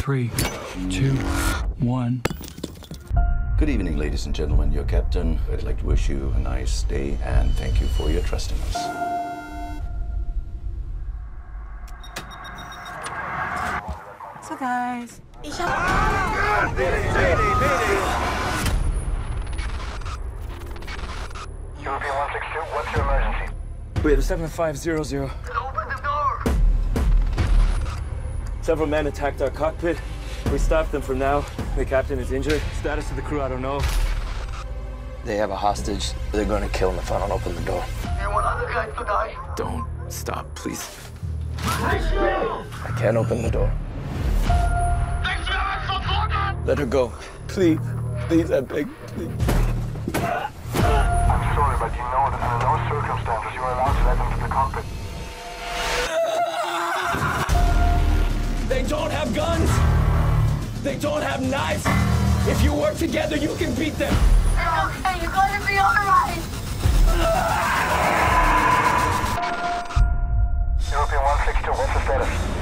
3, 2, 1. Good evening, ladies and gentlemen. Your captain. I'd like to wish you a nice day and thank you for your trust in us. So guys, European 162, what's your emergency? We have a 7500. Open the door! Several men attacked our cockpit. We stopped them for now. The captain is injured. Status of the crew, I don't know. They have a hostage. They're going to kill him if I don't open the door. You want other guys to die? Don't stop, please. I can't open the door. Let her go. Please. Please, I beg. Please. I'm sorry, but you know that under no circumstances you are allowed to let them into the cockpit. They don't have guns. They don't have knives. If you work together, you can beat them. It's okay, you're gonna be alright. European 162, what's the status?